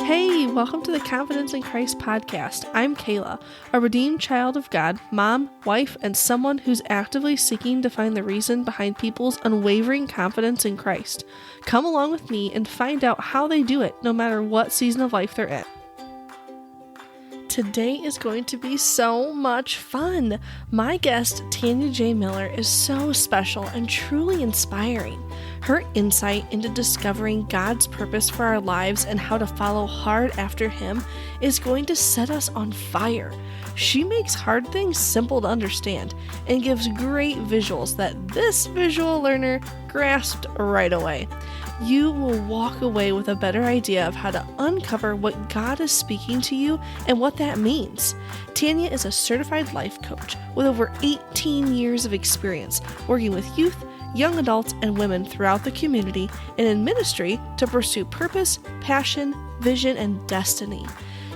Hey, welcome to the Confidence in Christ podcast. I'm Kayla, a redeemed child of God, mom, wife, and someone who's actively seeking to find the reason behind people's unwavering confidence in Christ. Come along with me and find out how they do it, no matter what season of life they're in. Today is going to be so much fun. My guest, Tanya J. Miller, is so special and truly inspiring. Her insight into discovering God's purpose for our lives and how to follow hard after Him is going to set us on fire. She makes hard things simple to understand and gives great visuals that this visual learner grasped right away. You will walk away with a better idea of how to uncover what God is speaking to you and what that means. Tanya is a certified life coach with over 18 years of experience working with youth, young adults, and women throughout the community and in ministry to pursue purpose, passion, vision, and destiny.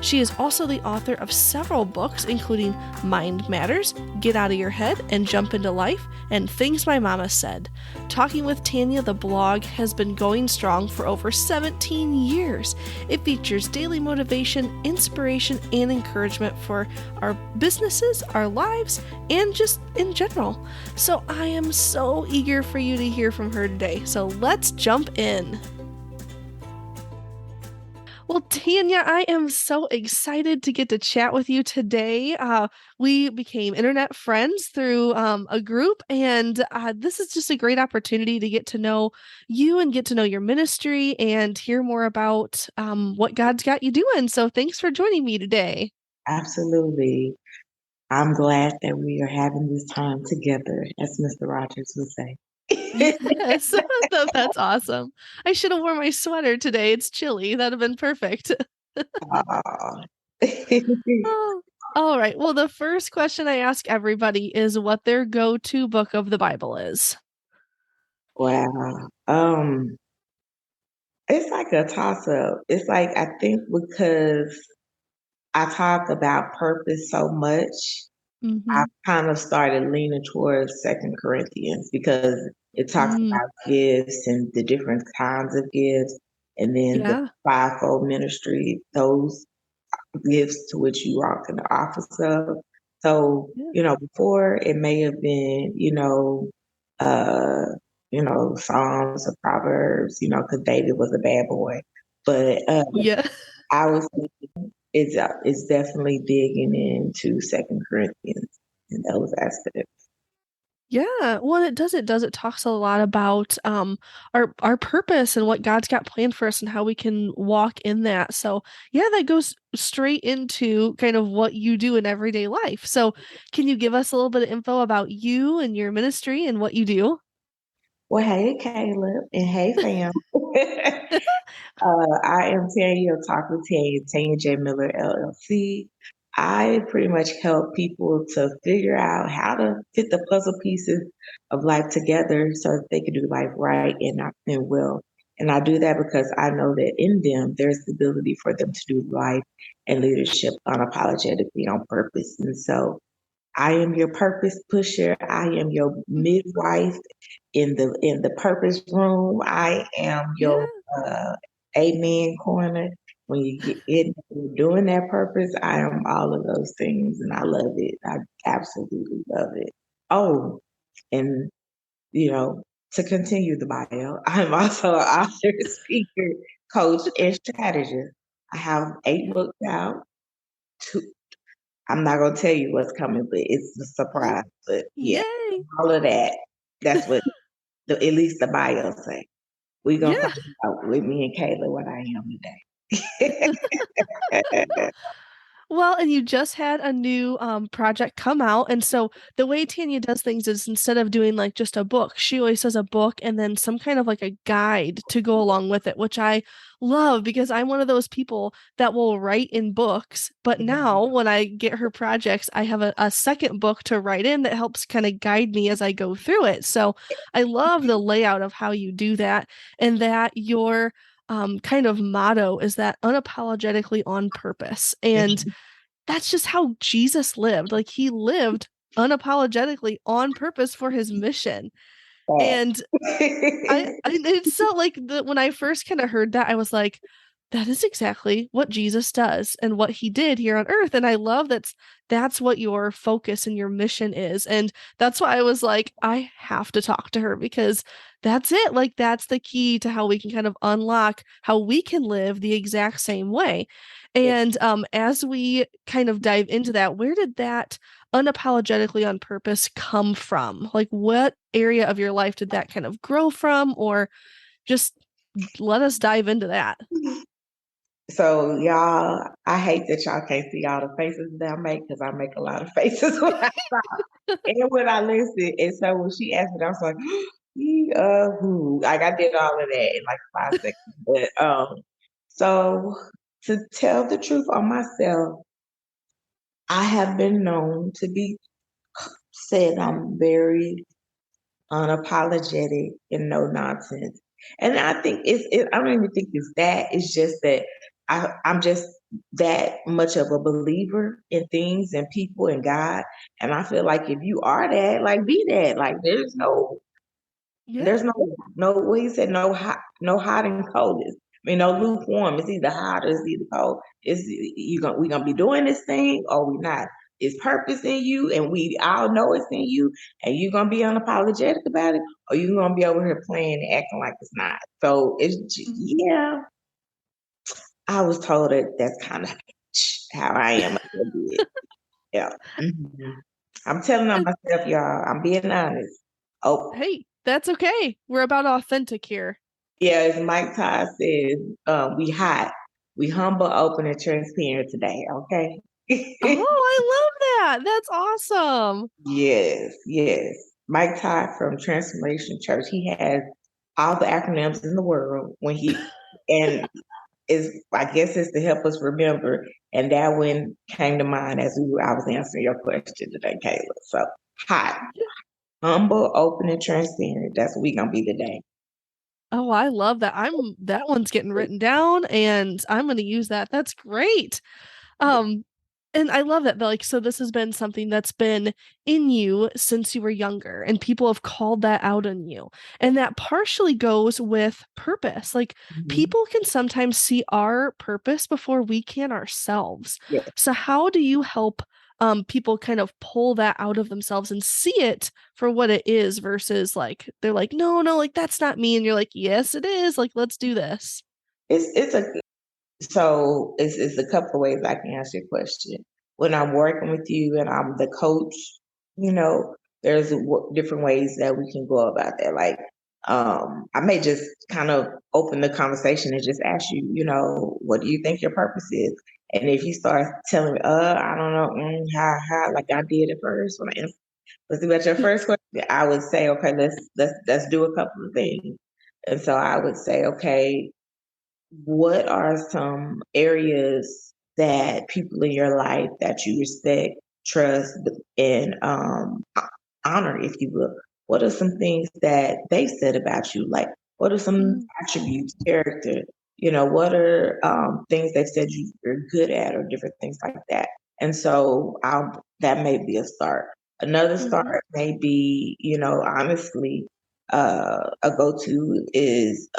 She is also the author of several books, including Mind Matters, Get Out of Your Head and Jump Into Life, and Things My Mama Said. Talking with Tanya, the blog, has been going strong for over 17 years. It features daily motivation, inspiration, and encouragement for our businesses, our lives, and just in general. So I am so eager for you to hear from her today. So let's jump in. Well, Tanya, I am so excited to get to chat with you today. We became internet friends through a group, and this is just a great opportunity to get to know you and get to know your ministry and hear more about what God's got you doing. So thanks for joining me today. Absolutely. I'm glad that we are having this time together, as Mr. Rogers would say. Yes, that's awesome. I should have worn my sweater today. It's chilly. That'd have been perfect. Aw. Oh, all right. Well, the first question I ask everybody is what their go-to book of the Bible is. Wow. It's like a toss-up. It's like I think because I talk about purpose so much, Mm-hmm. I've kind of started leaning towards Second Corinthians because it talks Mm, about gifts and the different kinds of gifts, and then the yeah. fivefold ministry, those gifts to which you walk in the office of. So, Yeah. before it may have been, uh, Psalms or Proverbs, because David was a bad boy. But Yeah. I was thinking it's definitely digging into Second Corinthians in those aspects. Yeah. Well, it talks a lot about our purpose and what God's got planned for us and how we can walk in that. So, yeah, that goes straight into kind of what you do in everyday life. So, can you give us a little bit of info about you and your ministry and what you do? Well, hey, Caleb, and hey, fam. I am Tanya, Talk with Tanya J. Miller, LLC. I pretty much help people to figure out how to fit the puzzle pieces of life together so that they can do life right and well. And I do that because I know that in them, there's the ability for them to do life and leadership unapologetically on purpose. And so I am your purpose pusher. I am your midwife in the purpose room. I am Yeah. your uh, amen corner. When you get in doing that purpose, I am all of those things, and I love it. I absolutely love it. Oh, and you know, to continue the bio, I'm also an author, speaker, coach, and strategist. I have 8 books out. Two, I'm not gonna tell you what's coming, but it's a surprise. But yeah, Yay. all of that. That's what at least the bio say. We gonna Yeah. find out with me and Kayla what I am today. Well, and you just had a new project come out. And so the way Tanya does things is instead of doing like just a book, she always does a book and then some kind of like a guide to go along with it, which I love because I'm one of those people that will write in books. But now when I get her projects, I have a second book to write in that helps kind of guide me as I go through it. So I love the layout of how you do that and that your kind of motto is that unapologetically on purpose. And that's just how Jesus lived. Like he lived unapologetically on purpose for his mission. And it's so like when I first kind of heard that, I was like, That is exactly what Jesus does and what he did here on earth. And I love that's what your focus and your mission is. And that's why I was like, I have to talk to her because that's it. Like that's the key to how we can kind of unlock how we can live the exact same way. Yeah. And as we kind of dive into that, where did that unapologetically on purpose come from? Like what area of your life did that kind of grow from? Or just let us dive into that. So y'all, I hate that y'all can't see all the faces that I make because I make a lot of faces when I talk and when I listen. And so when she asked me, I was like, who? Like I did all of that in like 5 seconds. But so to tell the truth on myself, I have been known to be said I'm very unapologetic and no nonsense. And I think I don't even think it's that. It's just that I'm just that much of a believer in things and people and God. And I feel like if you are that, like be that. Like Yeah. there's no what he said, no hot and cold. I mean, no lukewarm. It's either hot or it's either cold. We gonna be doing this thing or we not. It's purpose in you, and we all know it's in you, and you're gonna be unapologetic about it, or you're gonna be over here playing and acting like it's not. So Mhm. yeah. I was told that that's kind of how I am a little bit. Yeah. Mhm. I'm telling on myself, y'all. I'm being honest. Oh, Hey, that's okay. We're about authentic here. yeah, as Mike Todd says, we hot, we humble, open, and transparent today, okay? Oh, I love that. That's awesome. Yes, yes. Mike Todd from Transformation Church, he has all the acronyms in the world and is I guess it's to help us remember. And that one came to mind as I was answering your question today, Kayla. So hot, humble, open, and transparent. That's what we gonna be today. Oh, I love that. That one's getting written down and I'm going to use that. That's great. Um, and I love that, like, so this has been something that's been in you since you were younger, and people have called that out in you. And that partially goes with purpose. Like, Mhm. people can sometimes see our purpose before we can ourselves. Yeah. So, how do you help people kind of pull that out of themselves and see it for what it is versus like, they're like, no, no, like, that's not me. And you're like, yes, it is. Like, let's do this. It's a So it's a couple of ways I can answer your question. When I'm working with you and I'm the coach, there's different ways that we can go about that. Like, I may just kind of open the conversation and just ask you, what do you think your purpose is? And if you start telling me, I don't know, like I did at first when I answered, let's see about your first question. I would say, okay, let's do a couple of things. And so I would say, okay, what are some areas that people in your life that you respect, trust, and honor, if you will? What are some things that they said about you? Like, what are some Mm, attributes, character? What are things they've said you're good at, or different things like that? And so that may be a start. Another mhm, start may be, honestly, a go-to is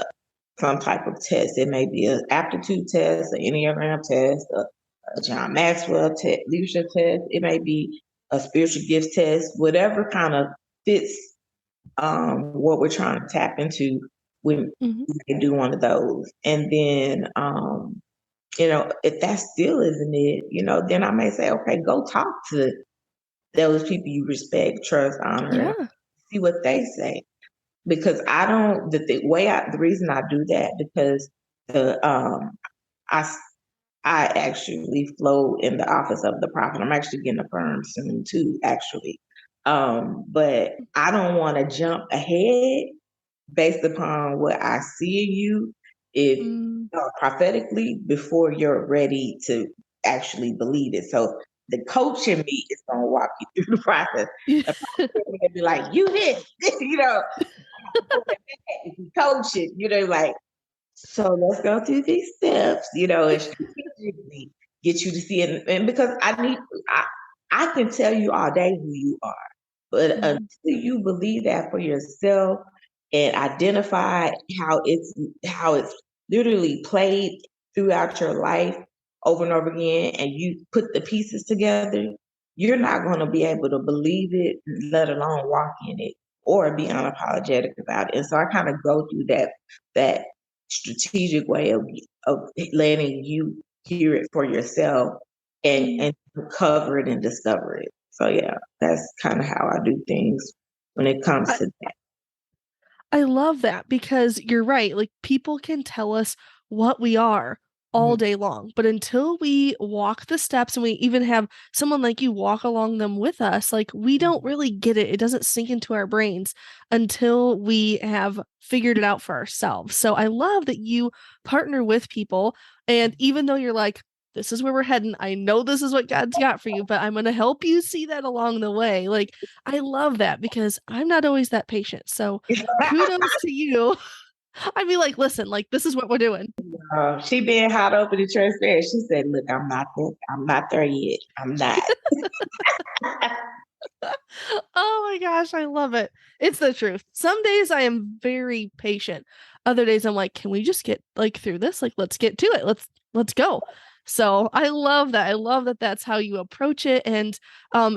some type of test. It may be an aptitude test, an Enneagram test, a John Maxwell test, leadership test. It may be a spiritual gifts test, whatever kind of fits what we're trying to tap into. We mhm, can do one of those. And then, if that still isn't it, then I may say, okay, go talk to those people you respect, trust, honor, and yeah. see what they say, because I don't the reason I do that because the I I actually flow in the office of the prophet. I'm actually getting a firm soon too, actually. But I don't want to jump ahead based upon what I see in you, if Mm, prophetically, before you're ready to actually believe it. So the coach in me is gonna walk you through the process. yeah. The prophet in me will be like, you this, if you coach it, like, so let's go through these steps, and strategically get you to see it. And because I can tell you all day who you are, but until Mhm, you believe that for yourself and identify how it's literally played throughout your life over and over again, and you put the pieces together, you're not going to be able to believe it, let alone walk in it or be unapologetic about it. And so I kind of go through that strategic way of letting you hear it for yourself and cover it and discover it. So yeah, that's kind of how I do things when it comes I, to that. I love that because you're right. Like people can tell us what we are all Mhm. day long, but until we walk the steps and we even have someone like you walk along them with us, like we don't really get it. It doesn't sink into our brains until we have figured it out for ourselves. So I love that you partner with people. And even though you're like, this is where we're heading, I know this is what God's got for you, but I'm going to help you see that along the way. Like, I love that because I'm not always that patient. So kudos to you. I'd be like, listen, like this is what we're doing. She being hot open and transparent. She said, "Look, I'm not there yet. I'm not." Oh my gosh, I love it. It's the truth. Some days I am very patient. Other days I'm like, can we just get like through this? Like let's get to it. Let's go. So I love that. I love that that's how you approach it. And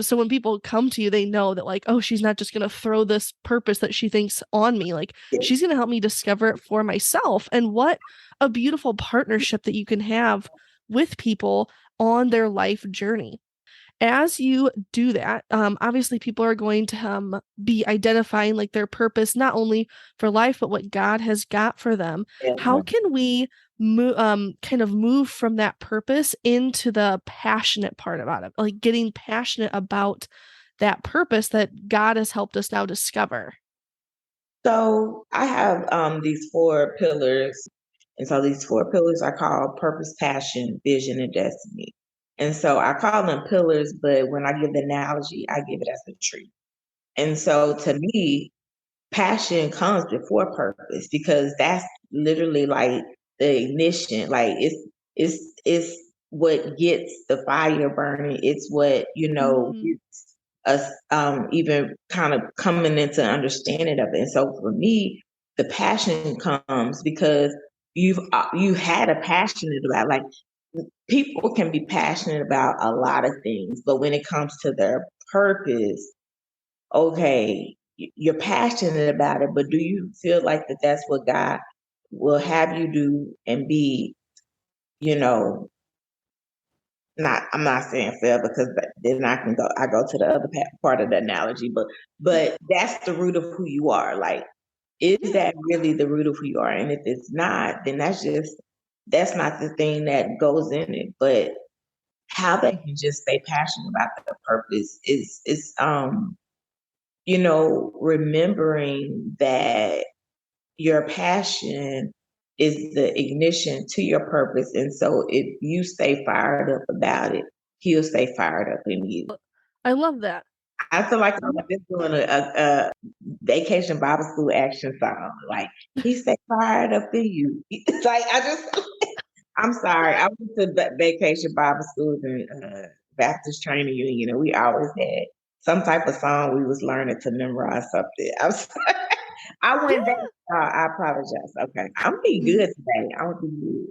so when people come to you, they know that like, oh, she's not just gonna throw this purpose that she thinks on me. Like she's gonna help me discover it for myself. And what a beautiful partnership that you can have with people on their life journey. As you do that, obviously people are going to be identifying like their purpose, not only for life, but what God has got for them. How can we kind of move from that purpose into the passionate part about it, like getting passionate about that purpose that God has helped us now discover? So I have these 4 pillars. And so these 4 pillars I call purpose, passion, vision, and destiny. And so I call them pillars, but when I give the analogy, I give it as a tree. And so to me, passion comes before purpose because that's literally like the ignition. Like it's what gets the fire burning. It's what, Mm, gets us even kind of coming into understanding of it. And so for me, the passion comes because you had a passionate about, like, people can be passionate about a lot of things, but when it comes to their purpose, okay, you're passionate about it, but do you feel like that's what God will have you do and be, you know, not, I'm not saying fair because then I go to the other part of the analogy, but that's the root of who you are. Like, is yeah. that really the root of who you are? And if it's not, then that's not the thing that goes in it. But how they can just stay passionate about their purpose is remembering that your passion is the ignition to your purpose. And so if you stay fired up about it, he'll stay fired up in you. I love that. I feel like I'm just doing a vacation Bible school action song. Like, he stay fired up in you. It's like, I'm sorry. I went to vacation Bible schools and Baptist training union, and we always had some type of song we was learning to memorize something. I'm sorry. I went back. Yeah. I apologize. Okay, I'm be good today. I'm gonna be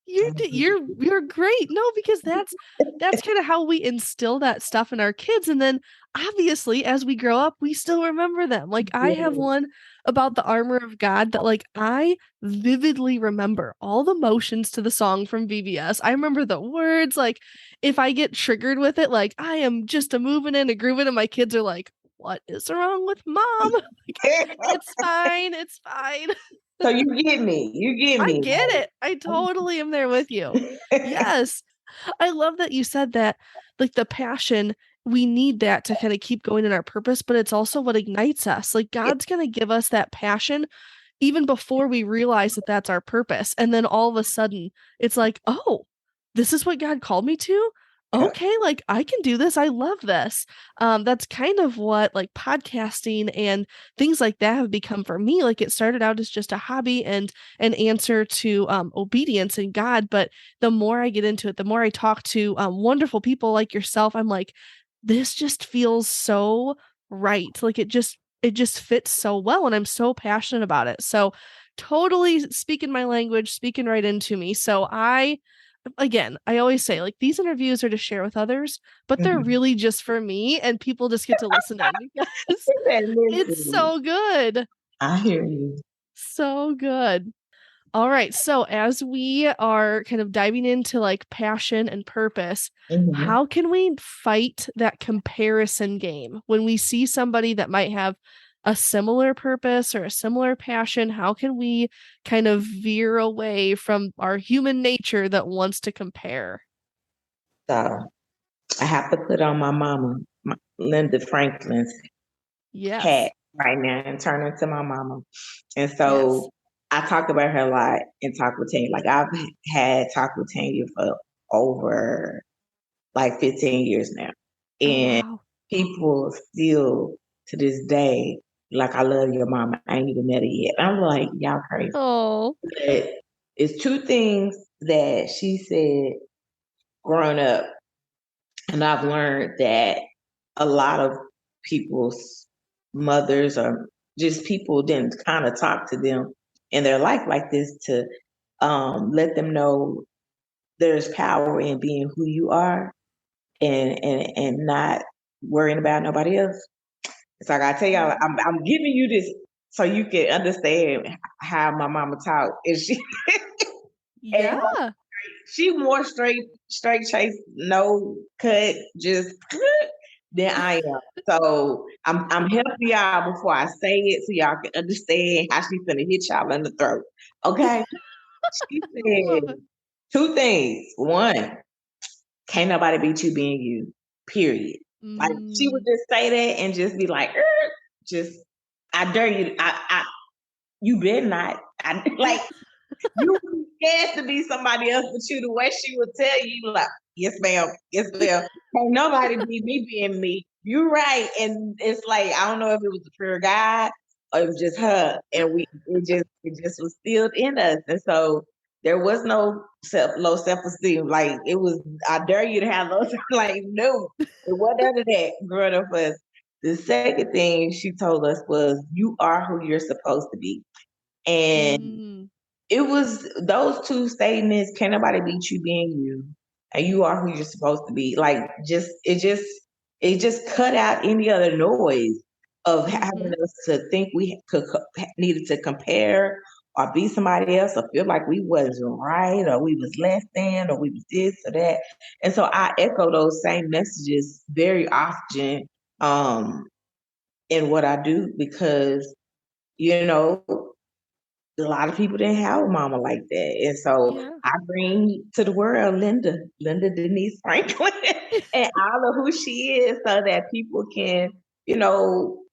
good. You're great. No, because that's kind of how we instill that stuff in our kids. And then obviously as we grow up, we still remember them. Like I have Yeah. one about the armor of God that like I vividly remember all the motions to the song from VBS. I remember the words. Like if I get triggered with it, like I am just a moving and a grooving, and my kids are like, what is wrong with mom? Like, it's fine, it's fine. So you get me. You get I me. get it. I totally am there with you. Like, Yes. I love that you said that, like the passion, we need that to kind of keep going in our purpose, but it's also what ignites us. Like God's going to give us that passion even before we realize that that's our purpose. And then all of a sudden, it's like, oh, this is what God called me to. yeah, Okay, like I can do this. I love this. That's kind of what like podcasting and things like that have become for me. Like it started out as just a hobby and an answer to obedience in God. But the more I get into it, the more I talk to wonderful people like yourself, I'm like, this just feels so right. Like it just fits so well, and I'm so passionate about it. So totally speaking my language, speaking right into me. So again, I always say like these interviews are to share with others, but they're Mhm. really just for me and people just get to listen in because it's Listen, so good. I hear you. So good. All right. So as we are kind of diving into like passion and purpose, Mhm. how can we fight that comparison game when we see somebody that might have a similar purpose or a similar passion? How can we kind of veer away from our human nature that wants to compare? So I have to put on my mama, Linda Franklin's hat Yes. right now and turn into my mama. And Yes. so I talk about her a lot in Talk with Tanya. Like I've had Talk with Tanya for over like 15 years now. Oh, And wow. people still to this day, like, I love your mama. I ain't even met her yet. I'm like, y'all crazy. Oh. But it's two things that she said growing up. And I've learned that a lot of people's mothers or just people didn't kind of talk to them in their life like this to let them know there's power in being who you are and not worrying about nobody else. So I gotta tell y'all, Mm. I'm giving you this so you can understand how my mama talk. And and Yeah. she more straight chase, no cut, just than I am. So I'm helping y'all before I say it so y'all can understand how she's gonna hit y'all in the throat. Okay? She Love said it. two things. One, can't nobody beat you being you. Period. Like she would Mm. just say that and just be like, just I dare you. You better not. Like you would be scared to be somebody else but you. The way she would tell you, like, yes, ma'am, yes, ma'am. Can't nobody be me being me. You're right. And it's like, I don't know if it was the prayer of God or it was just her. And it just was still in us. And so there was no low self-esteem. Like it was, I dare you to have those. Like, no, it wasn't none of that growing up for us. The second thing she told us was, you are who you're supposed to be. And Mm. it was those two statements, can't nobody beat you being you. And you are who you're supposed to be. Like it just cut out any other noise of having Mhm. us to think we needed to compare or be somebody else or feel like we wasn't right or we was less than or we was this or that. And so I echo those same messages very often um in what I do because, you know, a lot of people didn't have a mama like that. And so Yeah. I bring to the world Linda Denise Franklin, and all of who she is so that people can,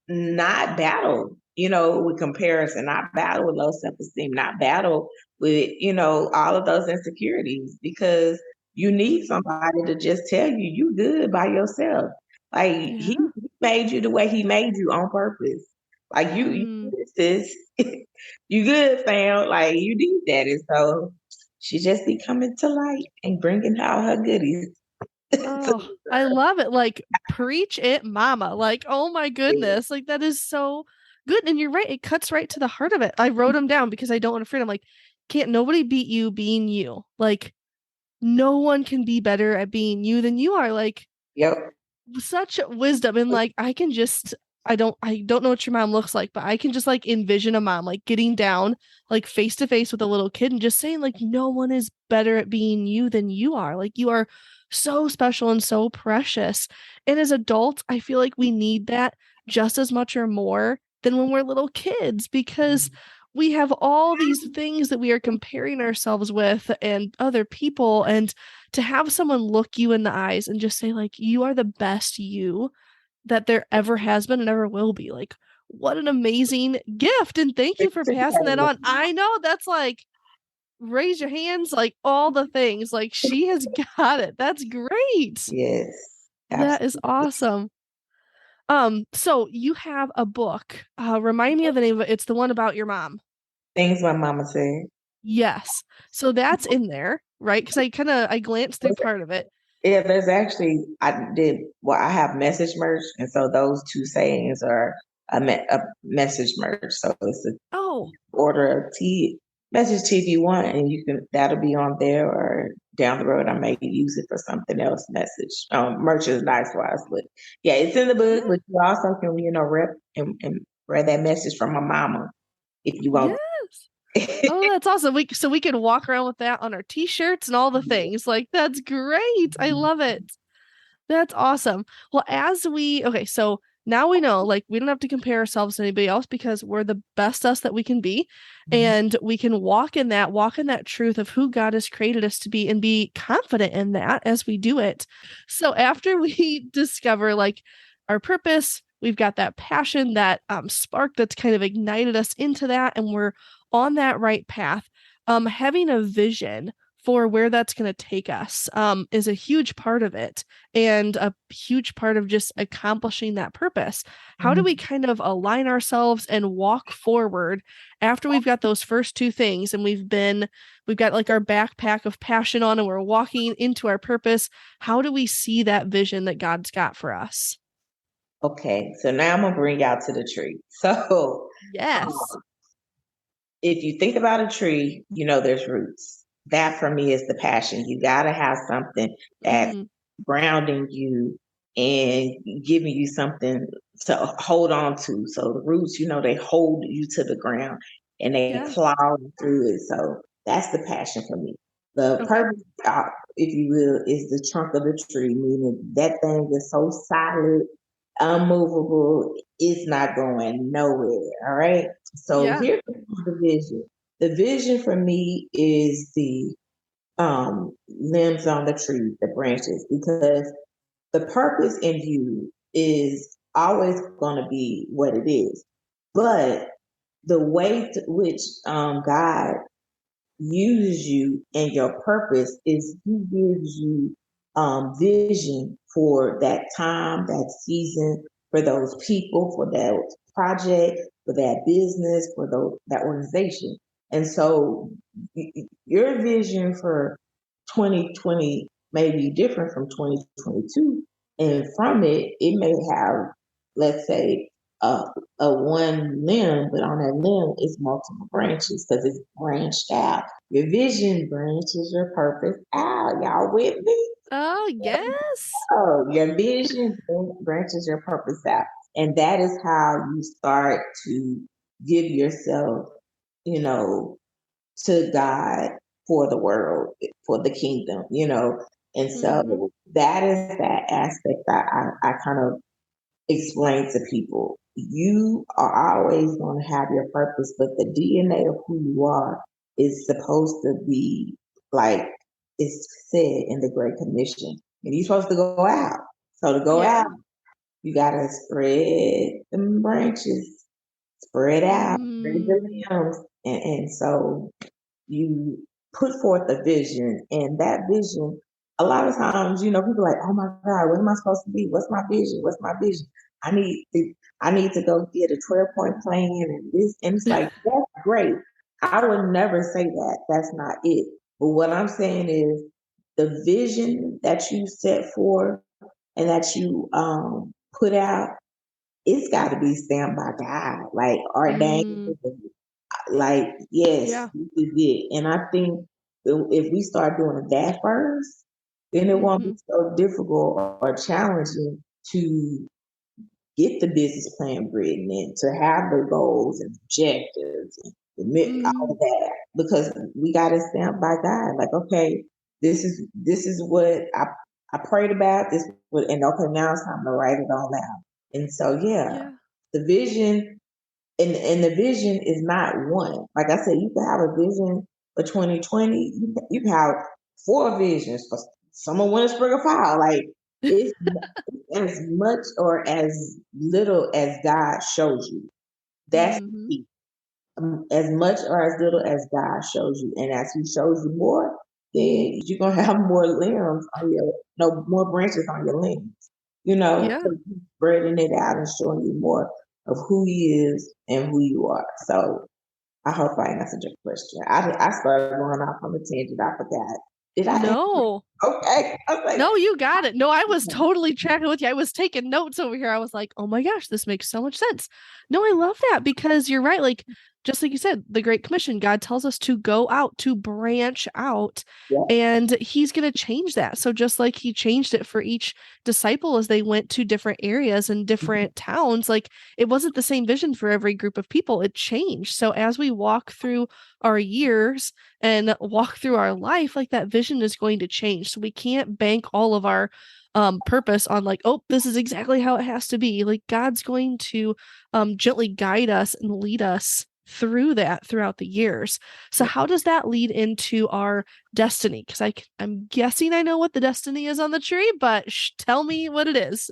not battle, with comparison, not battle with low self esteem, not battle with, all of those insecurities because you need Mhm. somebody to just tell you you good by yourself. Like he Yeah. made you the way he made you on purpose. Like you Mm. good, sis. You good, fam. Like you need that. And so she just be coming to light and bringing out her goodies. Oh, I love it. Like, preach it, mama. Like, oh my goodness. Like, that is so good. And you're right. It cuts right to the heart of it. I wrote them down because I don't want to forget. I'm like, can't nobody beat you being you. Like, no one can be better at being you than you are. Like, Yep. such wisdom. And like, I don't know what your mom looks like, but I can just like envision a mom like getting down like face to face with a little kid and just saying like no one is better at being you than you are. Like you are so special and so precious. And as adults, I feel like we need that just as much or more than when we're little kids because we have all these things that we are comparing ourselves with and other people, and to have someone look you in the eyes and just say like you are the best you that there ever has been and ever will be. Like, what an amazing gift. And thank you for passing that on. I know that's like, raise your hands, like all the things. Like, she has got it. That's great. Yes. That is Absolutely. awesome. So you have a book. Remind me of the name of it. It's the one about your mom. Things my mama said. Yes. So that's in there, right? Because I glanced through part of it. Yeah, there's actually I have message merch, and so those two sayings are a message merge. So it's a Oh, order a message to if you want, and that'll be on there, or down the road I may use it for something else. Message merchandise wise, but yeah, it's in the book. yeah. But you also can rep and read that message from my mama if you want. Yes. Oh, that's awesome. We can walk around with that on our t-shirts and all the things. Like that's great. I love it. That's awesome. Well, okay, so now we know, like, we don't have to compare ourselves to anybody else because we're the best us that we can be. And we can walk in that truth of who God has created us to be and be confident in that as we do it. So after we discover like our purpose, we've got that passion, that spark that's kind of ignited us into that, and we're on that right path. Having a vision for where that's going to take us is a huge part of it and a huge part of just accomplishing that purpose. How do we kind of align ourselves and walk forward after we've got those first two things and we've got like our backpack of passion on and we're walking into our purpose? How do we see that vision that God's got for us? Okay, so now I'm gonna bring y'all to the tree. So Yes. if you think about a tree, there's roots. That for me is the passion. You gotta have something that's Mm, grounding you and giving you something to hold on to. So the roots, they hold you to the ground and they yeah. plow through it. So that's the passion for me. The Okay. purpose, if you will, is the trunk of the tree, meaning that thing is so solid, unmovable, it's not going nowhere. All right. So Yeah. here's the vision. The vision for me is the limbs on the tree, the branches, because the purpose in you is always going to be what it is. But the way to which God uses you and your purpose is He gives you vision for that time, that season, for those people, for that project, for that business, for that organization. And so your vision for 2020 may be different from 2022. And from it, it may have, let's say, a, a one limb, but on that limb is multiple branches because it's branched out. Your vision branches your purpose out. Y'all with me? Oh, yes. Oh, your vision branches your purpose out. And that is how you start to give yourself, you know, to God for the world, for the kingdom. And Mm-hmm. so that is that aspect that I kind of explain to people. You are always going to have your purpose, but the DNA of who you are is supposed to be like it's said in the Great Commission. And you're supposed to go out. So to go out, Yeah. you got to spread the branches, spread out, spread Mm, the limbs. And so you put forth a vision, and that vision, a lot of times, people are like, oh my God, what am I supposed to be? What's my vision? What's my vision? I need to, I need to go get a 12-point plan and this, and it's like, that's great. I would never say that. That's not it. But what I'm saying is the vision that you set for and that you put out, it's got to be stamped by God, like ordained, mm, like, yes, yeah. this is it. And I think if we start doing that first, then it won't be Mm-hmm. so difficult or challenging to get the business plan written and to have the goals and objectives and all Mm, of that, because we got it stamped by God. Like, okay, this is what I prayed about. And okay, now it's time to write it all out. And so, yeah, yeah. the vision and the vision is not one. Like I said, you can have a vision for 2020. You can have four visions for someone want to spring a fire. Like it's as much or as little as God shows you. That's the Mm-hmm. key. As much or as little as God shows you, and as He shows you more, then you're gonna have more limbs on your, no more branches on your limbs. Yeah. So He's spreading it out and showing you more of who He is and who you are. So I hope I answered your question. I started going off on a tangent. I forgot. Did I answer? No. Okay. I was like, No, you got it. No, I was totally tracking with you. I was taking notes over here. I was like, oh my gosh, this makes so much sense. No, I love that because you're right. Like, just like you said, the Great Commission, God tells us to go out, to branch out, yeah. and He's going to change that. So, just like He changed it for each disciple as they went to different areas and different towns, like it wasn't the same vision for every group of people. It changed. So, as we walk through our years, and walk through our life, like that vision is going to change. So we can't bank all of our purpose on like, oh, this is exactly how it has to be. Like God's going to gently guide us and lead us through that throughout the years. So how does that lead into our destiny? Because I'm guessing I know what the destiny is on the tree, but tell me what it is.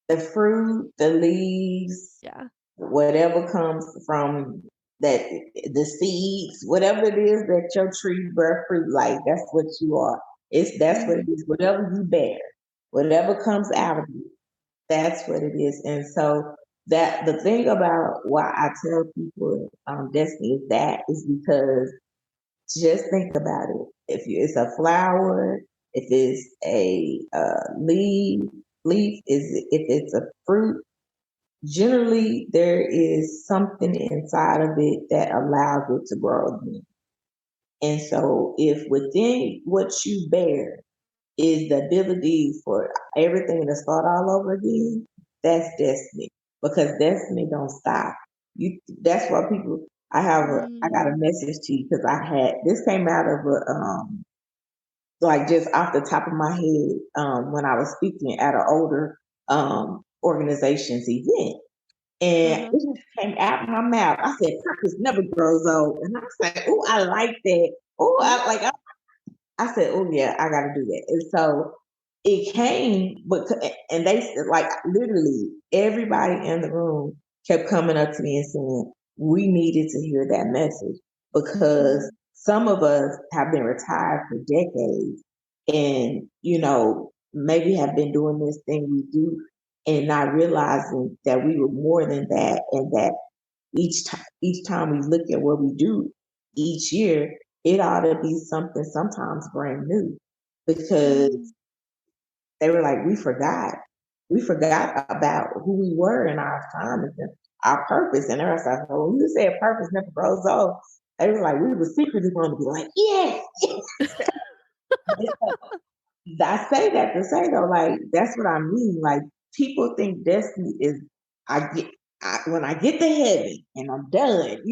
The fruit, the leaves, Yeah. whatever comes from that, the seeds, whatever it is that your tree bear fruit like, that's what you are. That's what it is. Whatever you bear, whatever comes out of you, that's what it is. And so that the thing about why I tell people destiny is because just think about it. If it's a flower, if it's a leaf, if it's a fruit, generally there is something inside of it that allows it to grow again. And so if within what you bear is the ability for everything to start all over again, that's destiny. Because destiny don't stop. That's why people I got a message to you because this came out of like just off the top of my head when I was speaking at an older organization's event. And it just came out of my mouth. I said, purpose never grows old. And I said, oh, I like that. Oh, I said, oh yeah, I got to do that. And so it came, and they said, like literally everybody in the room kept coming up to me and saying, we needed to hear that message because some of us have been retired for decades and, maybe have been doing this thing we do and not realizing that we were more than that and that each time we look at what we do each year, it ought to be something sometimes brand new because they were like, we forgot. We forgot about who we were in our time and our purpose. And they was like, well, when you said purpose never grows old, they were like, we were secretly going to be like, yes. I say that to say though, like that's what I mean. Like people think destiny is when I get to heaven and I'm done,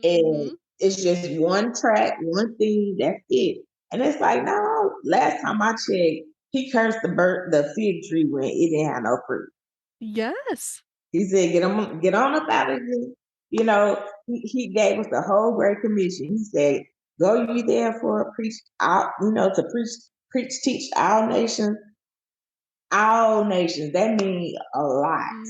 and it's just one track, one thing, that's it. And it's like, no, last time I checked, he cursed the fig tree when it didn't have no fruit. Yes. He said, get on up out of here. He gave us the whole great commission. He said, go ye therefore preach out, to preach, teach all nations. All nations. That means a lot.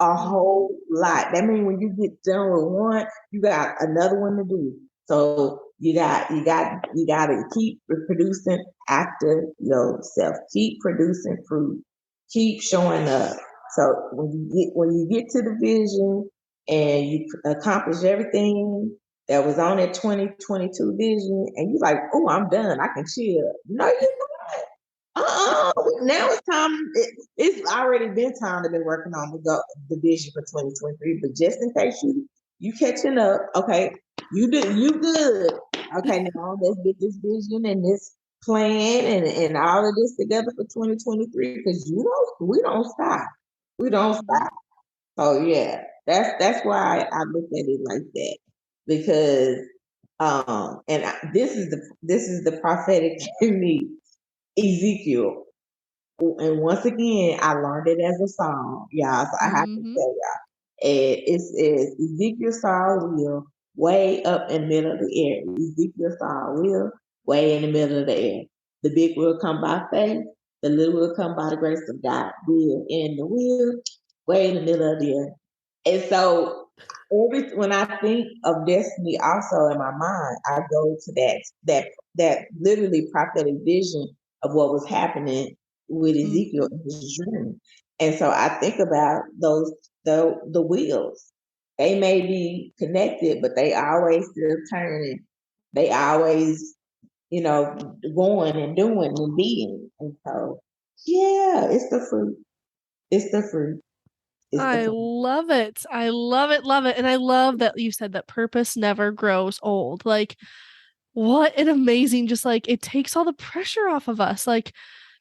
A whole lot. That means when you get done with one, you got another one to do. So you got to keep producing after yourself. Keep producing fruit. Keep showing up. So when you get to the vision and you accomplish everything that was on that 2022 vision, and you're like, oh, I'm done. I can chill. No, you're not. Now it's time. It's already been time to be working on the vision for 2023. But just in case you catching up, okay, you good. Okay, now let's get this vision and this plan and all of this together for 2023 because we don't stop. We don't stop. Oh yeah, that's why I look at it like that because this is the prophetic in me. Ezekiel. And once again, I learned it as a song, y'all. So I have to tell y'all. It says Ezekiel saw a wheel way up in the middle of the air. Ezekiel saw a wheel way in the middle of the air. The big will come by faith, the little will come by the grace of God. Wheel in the wheel, way in the middle of the air. And so when I think of destiny also in my mind, I go to that literally prophetic vision of what was happening with Ezekiel in his dream. And so I think about the wheels. They may be connected, but they always still turning. They always, going and doing and being. And so, yeah, it's the fruit. It's the fruit. It's the I fruit. love it. I love it, love it. And I love that you said that purpose never grows old. Like, what an amazing, just like it takes all the pressure off of us. Like,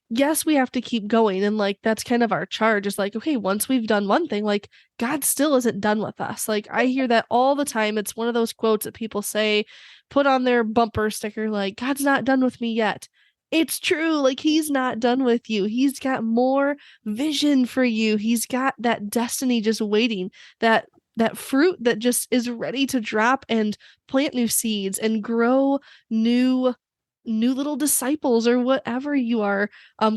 yes, we have to keep going. And like, that's kind of our charge is like, okay, once we've done one thing, like, God still isn't done with us. Like, I hear that all the time. It's one of those quotes that people say, put on their bumper sticker, like, God's not done with me yet. It's true. Like, He's not done with you. He's got more vision for you. He's got that destiny just waiting, that fruit that just is ready to drop and plant new seeds and grow new little disciples or whatever you are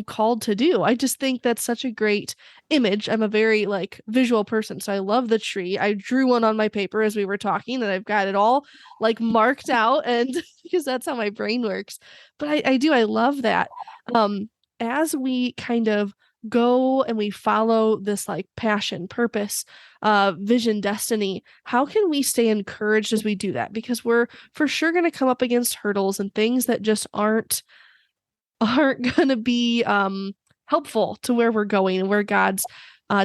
called to do. I just think that's such a great image. I'm a very like visual person, so I love the tree. I drew one on my paper as we were talking, and I've got it all like marked out, and because that's how my brain works. But I love that. As we kind of go and we follow this like passion, purpose, vision, destiny, how can we stay encouraged as we do that? Because we're for sure going to come up against hurdles and things that just aren't going to be helpful to where we're going and where God's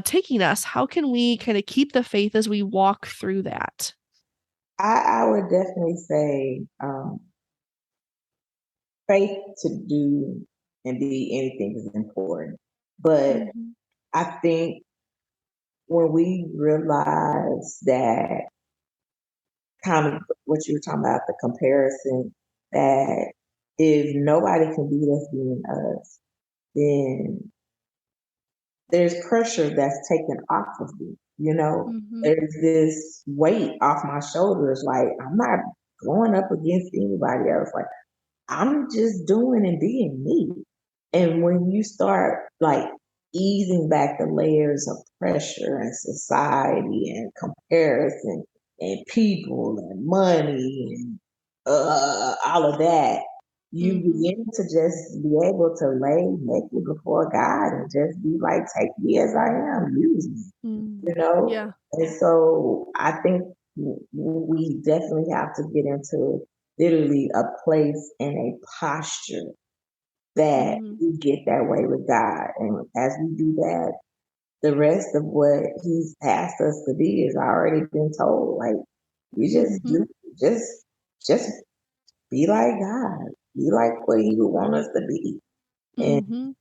taking us. How can we kind of keep the faith as we walk through that? I would definitely say faith to do and be anything is important. But Mhm. I think when we realize that kind of what you were talking about, the comparison, that if nobody can beat us being us, then there's pressure that's taken off of me. Mhm. There's this weight off my shoulders. Like, I'm not going up against anybody else. Like, I'm just doing and being me. And when you start like easing back the layers of pressure and society and comparison and people and money and all of that, you Mhm. begin to just be able to lay naked before God and just be like, take me as I am, use me, Mm. you know? Yeah. And so I think we definitely have to get into literally a place and a posture that Mhm. we get that way with God. And as we do that, the rest of what He's asked us to be has already been told. Like, we just Mhm. do, just, just be like God, be like what He would want us to be, and Mhm.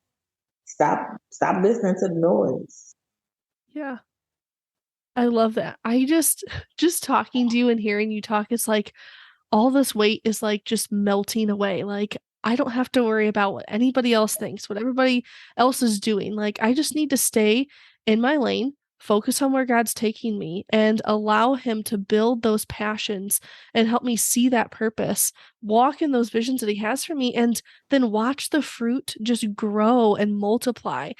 stop listening to the noise. Yeah. I love that. I just talking to you and hearing you talk is like all this weight is like just melting away. Like I don't have to worry about what anybody else thinks, what everybody else is doing. Like I just need to stay in my lane, focus on where God's taking me and allow him to build those passions and help me see that purpose, walk in those visions that he has for me and then watch the fruit just grow and multiply.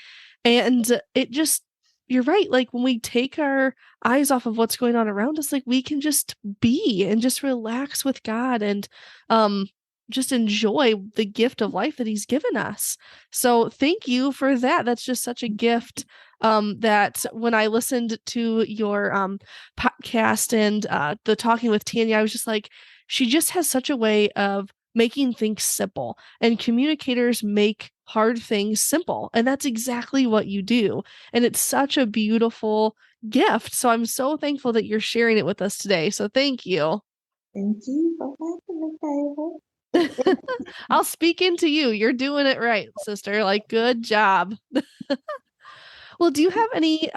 And it just you're right. Like when we take our eyes off of what's going on around us, like we can just be and just relax with God and um just enjoy the gift of life that he's given us. So thank you for that. That's just such a gift that when I listened to your podcast and the talking with Tanya, I was just like she just has such a way of making things simple and communicators make hard things simple and that's exactly what you do and it's such a beautiful gift. So I'm so thankful that you're sharing it with us today. So thank you. Thank you for having me, I'll speak into you. You're doing it right, sister. Like, good job. Well, do you have any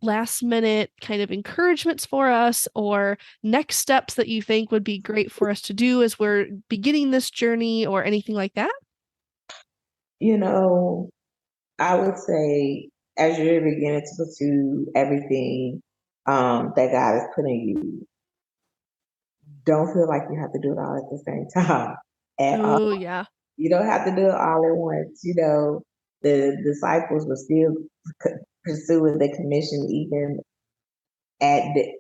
last minute kind of encouragements for us or next steps that you think would be great for us to do as we're beginning this journey or anything like that? you know, I would say as you're beginning to pursue everything that God is putting you, don't feel like you have to do it all at the same time. At all. Oh, yeah. You don't have to do it all at once. The disciples were still pursuing the commission even at the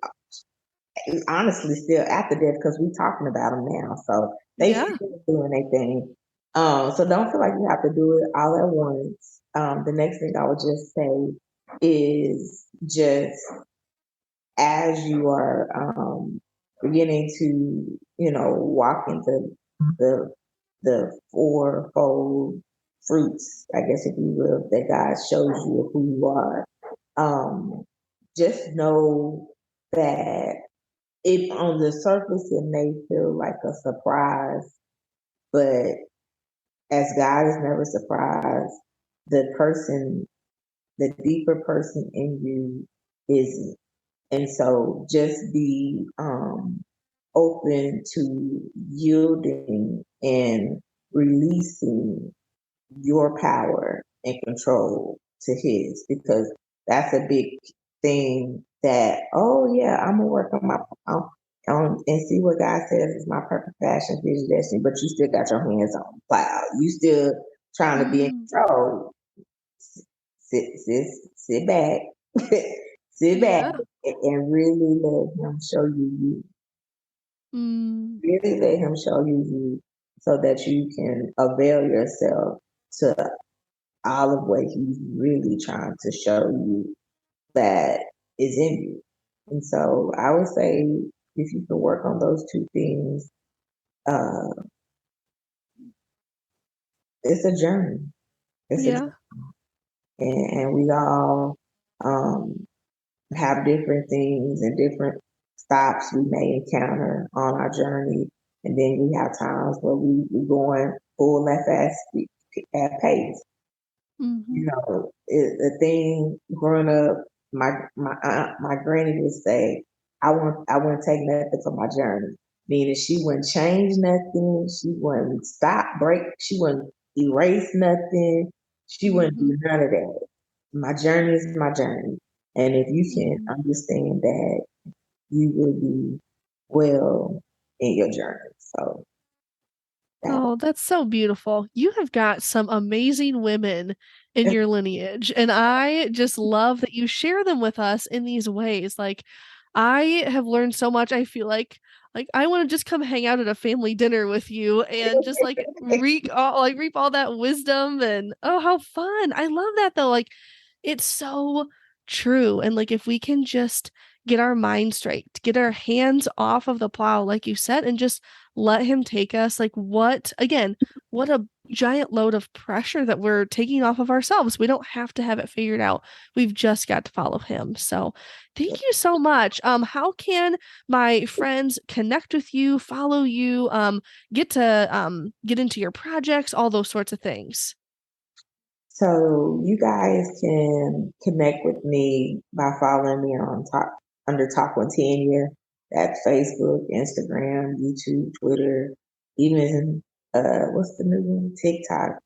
honestly still after death because we're talking about them now. So they Yeah. still doing their thing. So don't feel like you have to do it all at once. The next thing I would just say is just as you are beginning to, walk into the the fourfold fruits, I guess if you will, that God shows you of who you are. Um, just know that if on the surface it may feel like a surprise, but as God is never surprised, the person, the deeper person in you isn't. And so just be open to yielding and releasing your power and control to his, because that's a big thing that, oh yeah, I'm gonna work on my and see what God says is my perfect fashion vision destiny, but you still got your hands on the plow. You still trying to be in Mm, control. Sit back, sit back, yeah. and really let him show you. Mm. Really let him show you so that you can avail yourself to all of what he's really trying to show you that is in you. And so I would say if you can work on those two things, uh, it's a journey. It's a Yeah. journey. And we all um, have different things and different stops we may encounter on our journey. And then we have times where we going full fast at pace. Hmm. You know, the thing growing up, my aunt, my granny would say, I wouldn't take nothing for my journey. Meaning she wouldn't change nothing, she wouldn't stop, break, she wouldn't erase nothing, she wouldn't Hmm. do none of that. My journey is my journey. And if you can Hmm. understand that, you will be well in your journey. So that Oh, that's so beautiful. You have got some amazing women in your lineage, and I just love that you share them with us in these ways. Like, I have learned so much. I feel like I want to just come hang out at a family dinner with you and just reap all that wisdom and oh, how fun. I love that though. Like, it's so true. And like if we can just get our mind straight, get our hands off of the plow, like you said, and just let him take us. Like, what a giant load of pressure that we're taking off of ourselves. We don't have to have it figured out. We've just got to follow him. So, thank you so much. How can my friends connect with you, follow you, get to get into your projects, all those sorts of things? So you guys can connect with me by following me on top under Talk with Tanya. That's Facebook, Instagram, YouTube, Twitter, even what's the new one? TikTok.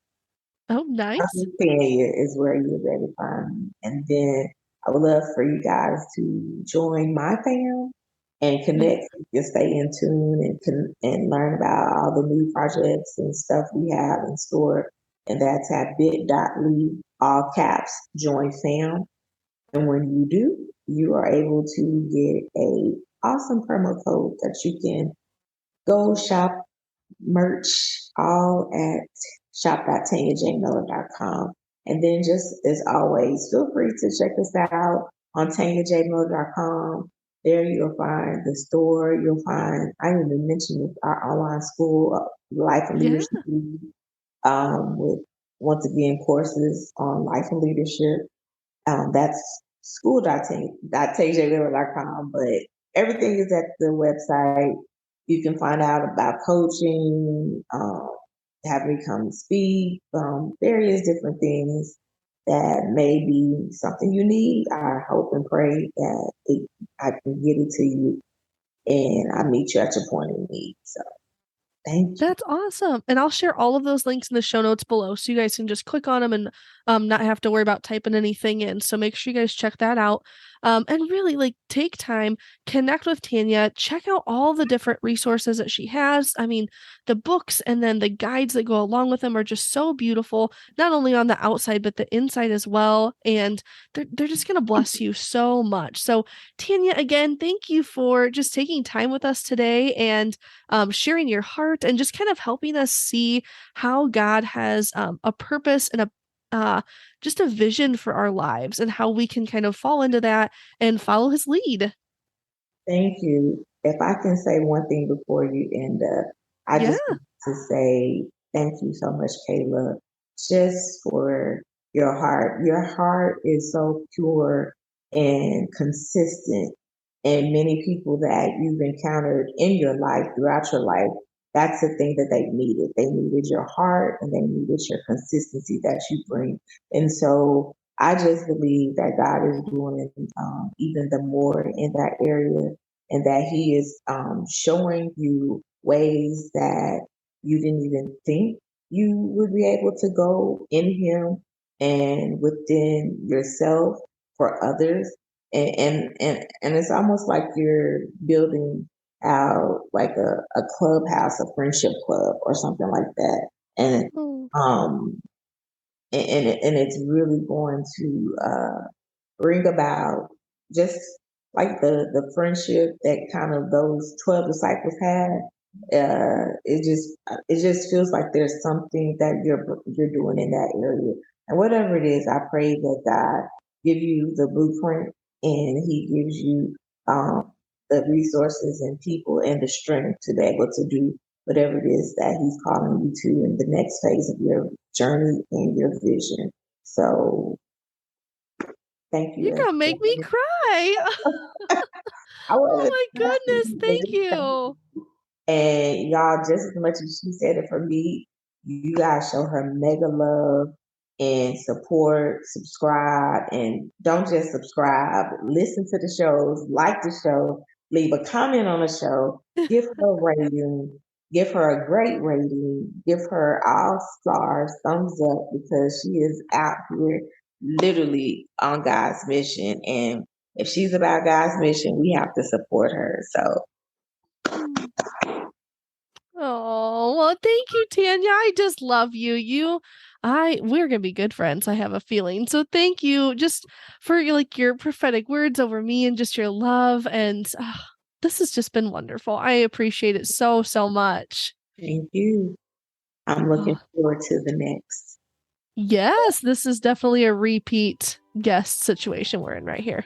Oh, nice. Tanya is where you'll be able to find me. And then I would love for you guys to join my fam and Mhm. connect. You can stay in tune and learn about all the new projects and stuff we have in store. And that's at bit.ly, all caps, join fam. And when you do, you are able to get a awesome promo code that you can go shop merch all at shop.tanyajmiller.com. And then just as always, feel free to check us out on tanyajmiller.com. There you'll find the store. You'll find, I didn't even mention our online school, Life and Yeah. Leadership, with once again courses on life and leadership. That's school.tjmiller.com, but everything is at the website. You can find out about coaching, have me come speak, various different things that may be something you need. I hope and pray that I can get it to you and I meet you at your point of need. So thank you. That's awesome. And I'll share all of those links in the show notes below so you guys can just click on them and not have to worry about typing anything in. So make sure you guys check that out. And really like take time, connect with Tanya, check out all the different resources that she has. I mean, the books and then the guides that go along with them are just so beautiful, not only on the outside, but the inside as well. And they're just going to bless you so much. So Tanya, again, thank you for just taking time with us today and sharing your heart and just kind of helping us see how God has a purpose and a just a vision for our lives and how we can kind of fall into that and follow his lead. Thank you. If I can say one thing before you end up, I Yeah. just want to say Thank you so much, Kayla, just for your heart. Your heart is so pure and consistent. And many people that you've encountered in your life, throughout your life, that's the thing that they needed. They needed your heart and they needed your consistency that you bring. And so I just believe that God is doing even the more in that area, and that He is showing you ways that you didn't even think you would be able to go in Him and within yourself for others. And it's almost like you're building out like a clubhouse, a friendship club or something like that. And Oh. um and it's really going to bring about just like the friendship that kind of those 12 disciples had. It just feels like there's something that you're doing in that area. And whatever it is, I pray that God give you the blueprint, and He gives you the resources and people and the strength to be able to do whatever it is that He's calling you to in the next phase of your journey and your vision. So thank You're you. gonna make me cry. I Oh wasn't my goodness, thank expecting. you. And y'all, just as much as she said it for me, you guys show her mega love and support, subscribe, and don't just subscribe, listen to the shows, like the show, leave a comment on the show, give her a rating, give her a great rating, give her all stars, thumbs up, because she is out here literally on God's mission. And if she's about God's mission, we have to support her. So Mm. Oh, well, thank you, Tanya. I just love you. We're gonna be good friends, I have a feeling. So thank you just for your prophetic words over me and just your love. And this has just been wonderful. I appreciate it so, so much. thank you. I'm looking Oh, forward to the next. yes, this is definitely a repeat guest situation we're in right here.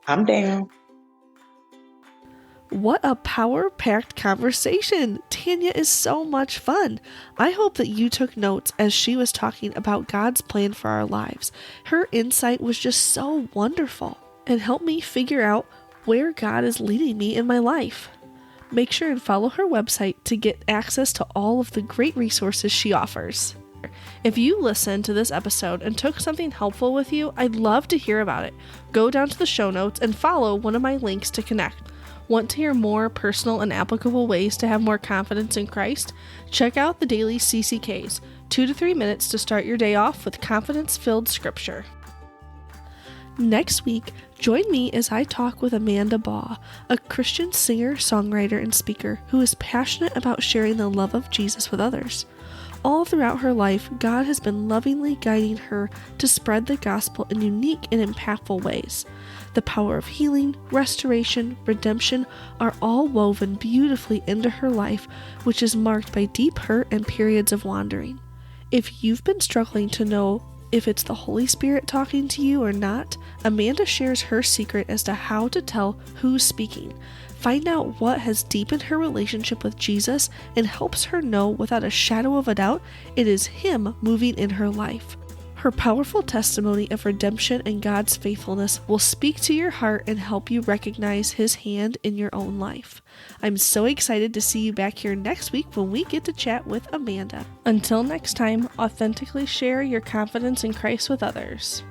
I'm down. What a power packed conversation! Tanya is so much fun. I hope that you took notes as she was talking about God's plan for our lives. Her insight was just so wonderful and helped me figure out where God is leading me in my life. Make sure and follow her website to get access to all of the great resources she offers. If you listened to this episode and took something helpful with you, I'd love to hear about it. Go down to the show notes and follow one of my links to connect. Want to hear more personal and applicable ways to have more confidence in Christ? Check out the daily CCKs, 2 to 3 minutes to start your day off with confidence-filled scripture. Next week, join me as I talk with Amanda Baugh, a Christian singer, songwriter, and speaker who is passionate about sharing the love of Jesus with others. All throughout her life, God has been lovingly guiding her to spread the gospel in unique and impactful ways. The power of healing, restoration, redemption are all woven beautifully into her life, which is marked by deep hurt and periods of wandering. If you've been struggling to know if it's the Holy Spirit talking to you or not, Amanda shares her secret as to how to tell who's speaking. Find out what has deepened her relationship with Jesus and helps her know without a shadow of a doubt it is Him moving in her life. Her powerful testimony of redemption and God's faithfulness will speak to your heart and help you recognize His hand in your own life. I'm so excited to see you back here next week when we get to chat with Amanda. Until next time, authentically share your confidence in Christ with others.